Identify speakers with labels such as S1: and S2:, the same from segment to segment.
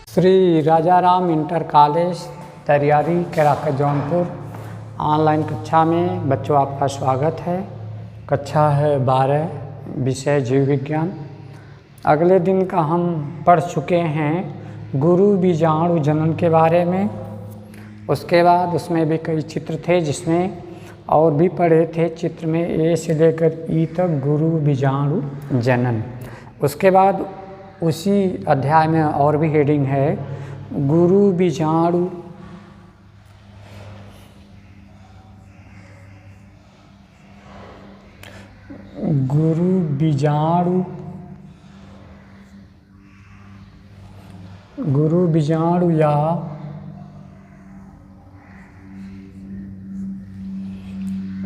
S1: Shri Rajaram inter college Tariyari Keraka Jaunpur online कक्षा में बच्चों आपका स्वागत है। कक्षा है 12, विषय जीव विज्ञान। अगले दिन का हम पढ़ चुके हैं गुरु बीजाणु जनन के बारे में। उसके बाद उसमें भी कई चित्र थे जिसमें और भी पढ़े थे चित्र में ए से लेकर ई तक गुरु बीजाणु जनन। उसके बाद उसी अध्याय में और भी हेडिंग है गुरु बीजाणु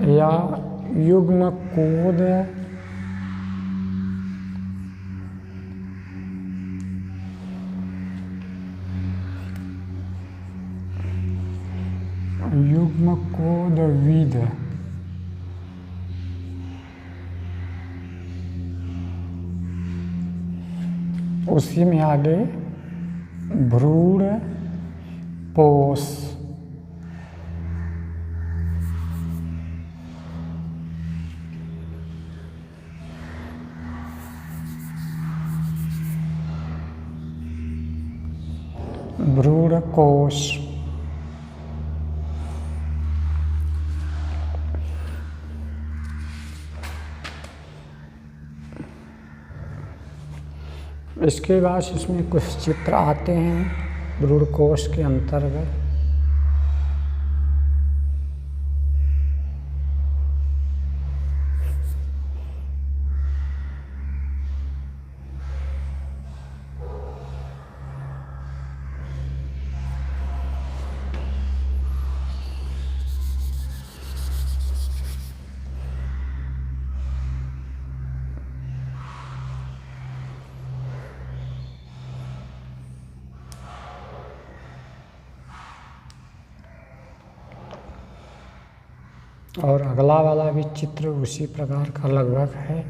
S1: या युग्मकोद विद उसी में आगे भ्रूण पोष भ्रूण कोश। इसके बाद इसमें कुछ चित्र आते हैं भ्रूण कोश के अंतर्गत। और अगला वाला भी चित्र उसी प्रकार का लगभग है।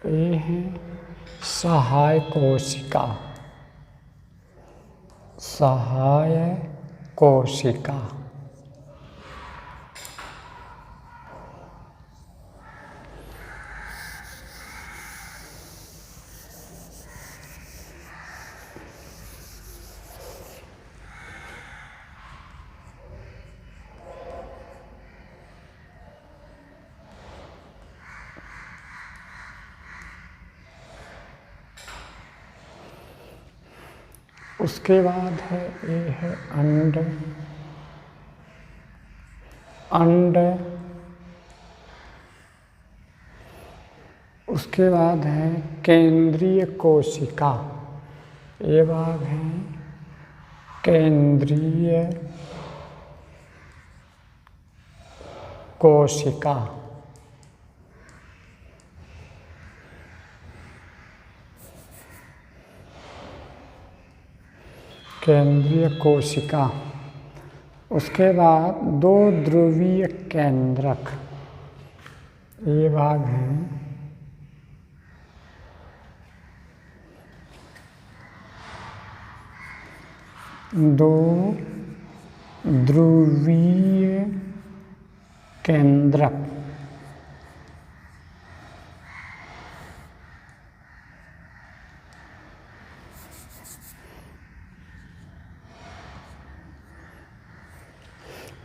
S1: ये है सहाय कोशिका, सहाय कोशिका। उसके बाद है ये है अंड, अंड। उसके बाद है केंद्रीय कोशिका, ये भाग है केंद्रीय कोशिका। केंद्रीय कोशिका। उसके बाद दो ध्रुवीय केंद्रक, ये भाग हैं दो ध्रुवीय केंद्रक।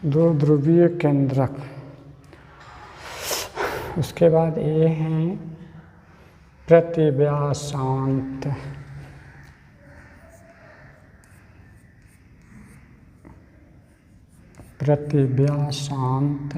S1: दो ध्रुवीय केंद्रक। उसके बाद ये हैं प्रतिव्यासांत, प्रतिव्यासांत।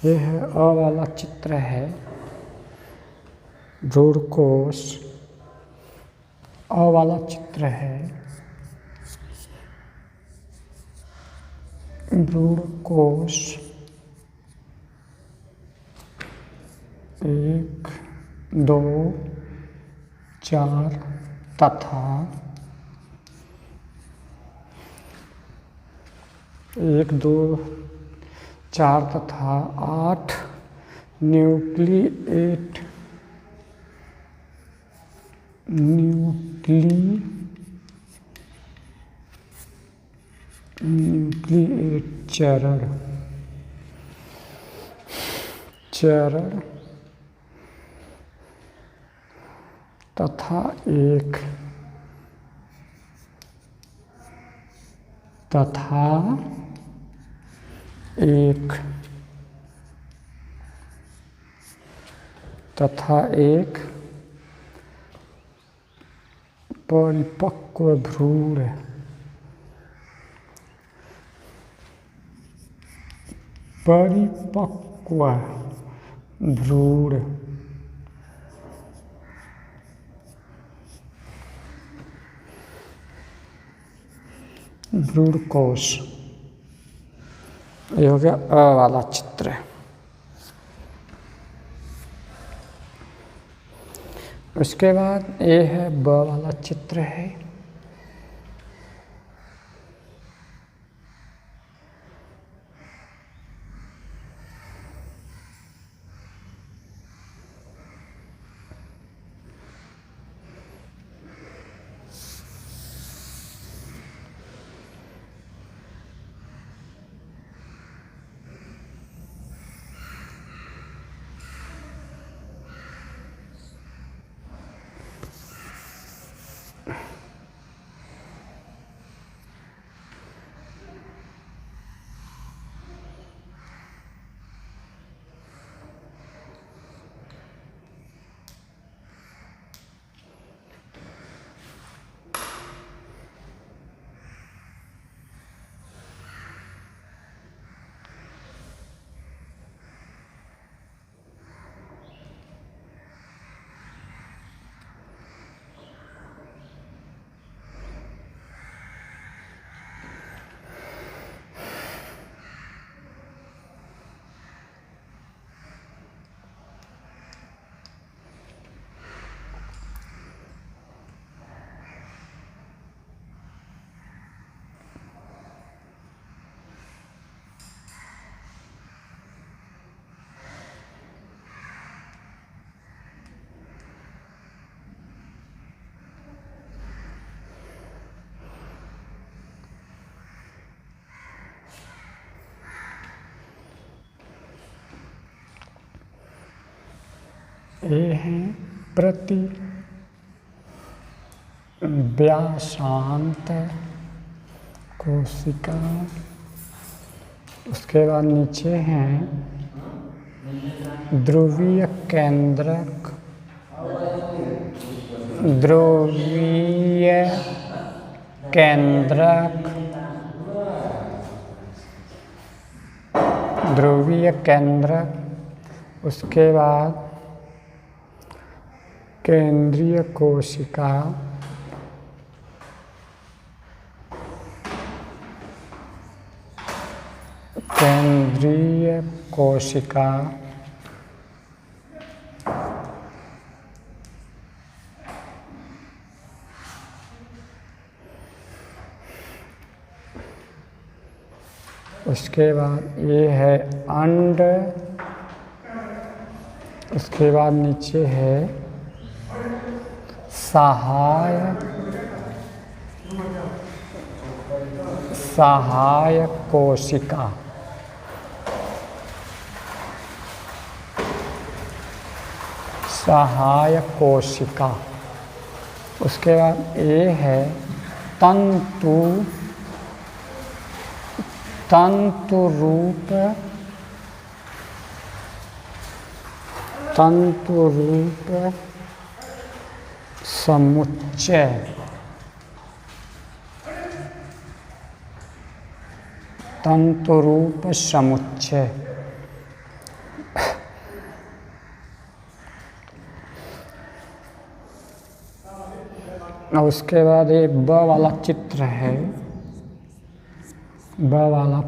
S1: ये है अ वाला चित्र है भ्रूणकोश, अ वाला चित्र है भ्रूणकोश। एक, दो, चार तथा एक, दो, चार तथा 8 न्यूक्लिएट चरण तथा एक परिपक्व भ्रूण, परिपक्व भ्रूण। भ्रूणकोश। ये हो गया अ वाला चित्र। उसके बाद ये है ब वाला चित्र है। ये हैं प्रति व्यासांत कोशिका। उसके बाद नीचे हैं ध्रुवीय केंद्रक, ध्रुवीय केंद्रक, ध्रुवीय केंद्रक। उसके बाद केंद्रीय कोशिका, केंद्रीय कोशिका। उसके बाद ये है अंड। उसके बाद नीचे है सहायक कोशिका। सहायक कोशिका। उसके बाद ये है तंतु रूप समुच्चय। तंतु रूप समुच्चय। और उसके बाद ये ब वाला चित्र है, ब वाला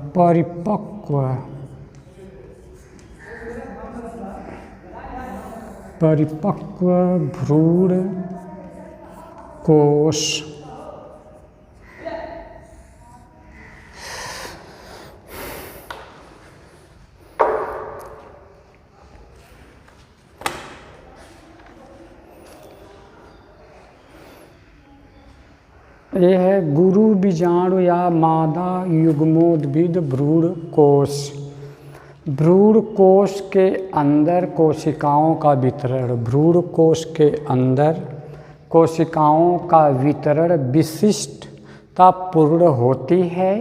S1: परिपक्व भ्रूण कोश। ये है गुरु बीजाणु या मादा युग्मोद्भिद भ्रूण कोश। भ्रूण कोश के अंदर कोशिकाओं का वितरण। भ्रूण कोश के अंदर कोशिकाओं का वितरण विशिष्टतापूर्ण होती है।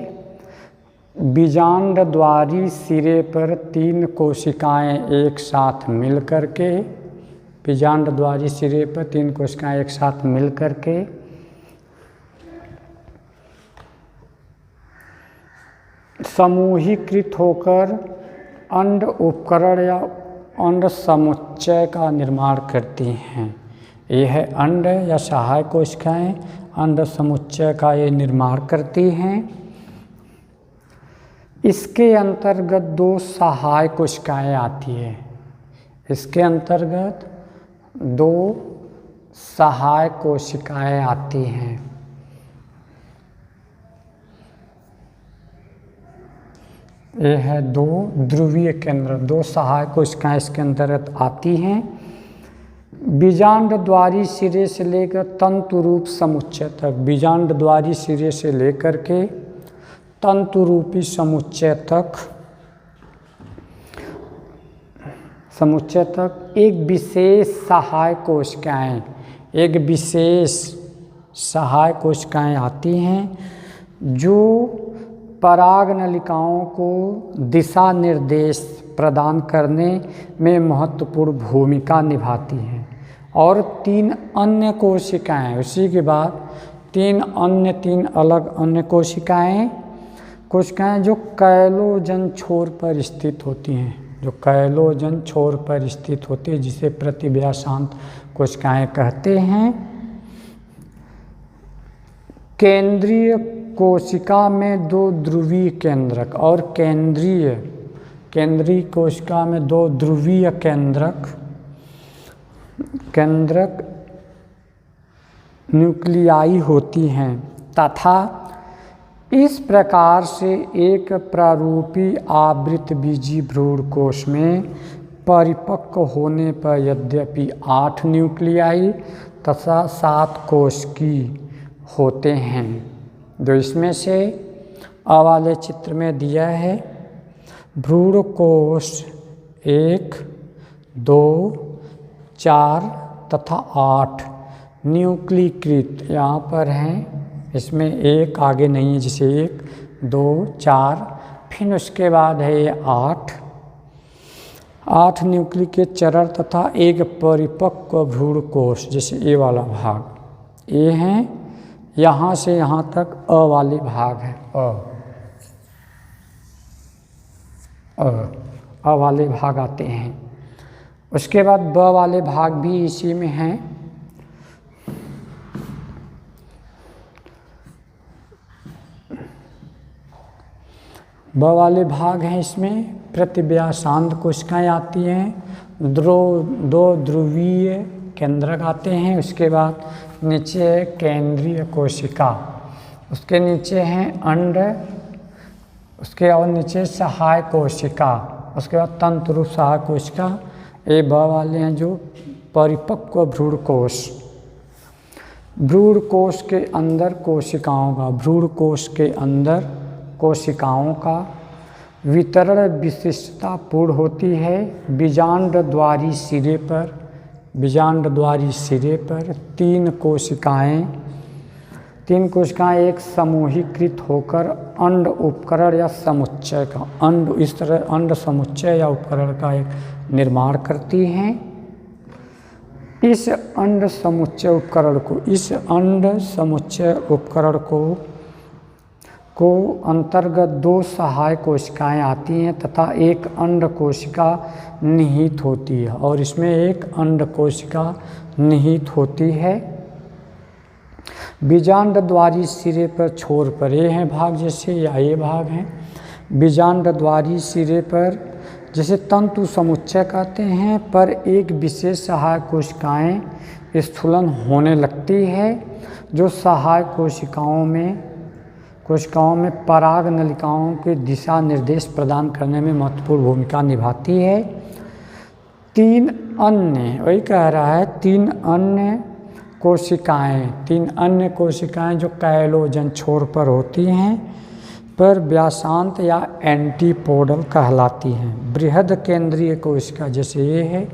S1: बीजांडद्वारी सिरे पर 3 कोशिकाएं एक साथ मिलकर के, बीजांडद्वारी सिरे पर 3 कोशिकाएं एक साथ मिलकर के समूहीकृत होकर अंड उपकरण या अंड समुच्चय का निर्माण करती हैं। यह है अंड या सहायक कोशिकाएं अंड समुच्चय का ये निर्माण करती हैं। इसके अंतर्गत 2 सहायक कोशिकाएं आती है। इसके अंतर्गत 2 सहायक कोशिकाएं आती हैं। ये है 2 ध्रुवीय केंद्र, 2 सहायक कोशिकाएं इसके अंतर्गत आती हैं। बीजांडद्वारी सिरे से लेकर तंतु रूप समुच्चय तक, बीजांडद्वारी सिरे से लेकर के तंतु रूपी समुच्चय तक एक विशेष सहायक कोशिकाएं आती हैं जो पराग नलिकाओं को दिशा निर्देश प्रदान करने में महत्वपूर्ण भूमिका निभाती हैं। और 3 अन्य कोशिकाएं, उसी के बाद 3 अलग अन्य कोशिकाएं जो कैलोजन छोर पर स्थित होती हैं, जिसे प्रतिव्यासांत कोशिकाएं कहते हैं। केंद्रीय कोशिका में 2 ध्रुवीय केंद्रक और केंद्रीय कोशिका में 2 ध्रुवीय केंद्रक न्यूक्लियाई होती हैं तथा इस प्रकार से एक प्रारूपी आवृतबीजी भ्रूण कोश में परिपक्व होने पर यद्यपि 8 न्यूक्लियाई तथा 7 कोशिकी होते हैं, जो इसमें से अ वाले चित्र में दिया है। भ्रूण कोश 1, 2, 4 तथा 8 न्यूक्लीकृत यहाँ पर हैं, इसमें एक आगे नहीं है, जैसे 1 2 4, फिर उसके बाद है ये 8 न्यूक्लीकृत चरण तथा एक परिपक्व भ्रूणकोश, जैसे ए वाला भाग ए है, यहाँ से यहाँ तक अ वाले भाग है, अ वाले भाग आते हैं। उसके बाद ब वाले भाग भी इसी में हैं। ब वाले भाग हैं, इसमें प्रतिव्यासांत कोशिकाएं आती हैं, दो ध्रुवीय केंद्रक आते हैं। उसके बाद नीचे है केंद्रीय कोशिका, उसके नीचे हैं अंड, उसके और नीचे सहायक कोशिका, उसके बाद तंतुरूप सहायक कोशिका। ये ब वाले हैं जो परिपक्व भ्रूणकोश। भ्रूणकोश के अंदर कोशिकाओं का, भ्रूणकोश के अंदर कोशिकाओं का वितरण विशिष्टता पूर्ण होती है। बीजांड द्वारी सिरे पर, बीजांड द्वारी सिरे पर 3 कोशिकाएं एक समूहीकृत होकर अंड उपकरण या समुच्चय का, अंड इस तरह अंड समुच्चय या उपकरण का एक निर्माण करती हैं। इस अंड समुच्चय उपकरण को अंतर्गत 2 सहायक कोशिकाएं आती हैं तथा एक अंड कोशिका निहित होती है, और इसमें एक अंड कोशिका निहित होती है। बीजांड द्वारी सिरे पर छोर पर ये हैं भाग, जैसे या ये भाग हैं। बीजांड द्वारी सिरे पर जैसे तंतु समुच्चय कहते हैं, पर एक विशेष सहायक कोशिकाएं स्थूलन होने लगती है, जो सहायक कोशिकाओं में पराग नलिकाओं के दिशा निर्देश प्रदान करने में महत्वपूर्ण भूमिका निभाती है। 3 अन्य, वही कह रहा है, 3 अन्य कोशिकाएं जो कैलोजन छोर पर होती हैं, पर व्यासांत या एंटीपोडल कहलाती हैं। बृहद केंद्रीय कोशिका, जैसे ये है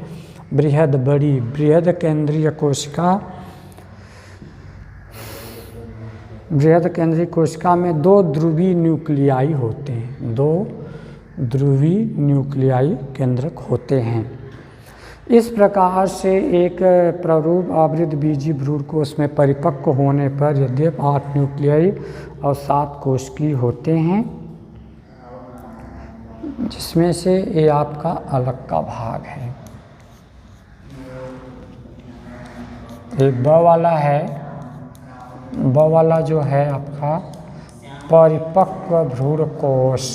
S1: बृहद केंद्रीय कोशिका। बृहद केंद्रीय कोशिका में 2 ध्रुवीय न्यूक्लियाई होते हैं, 2 ध्रुवीय न्यूक्लियाई केंद्रक होते हैं। इस प्रकार से एक प्ररूप आवृत बीजी भ्रूणकोश में परिपक्व होने पर यद्यपि 8 न्यूक्लियाई और 7 कोशिकी होते हैं, जिसमें से ये आपका अलग का भाग है। एक ब वाला है, ब वाला जो है आपका परिपक्व भ्रूणकोश।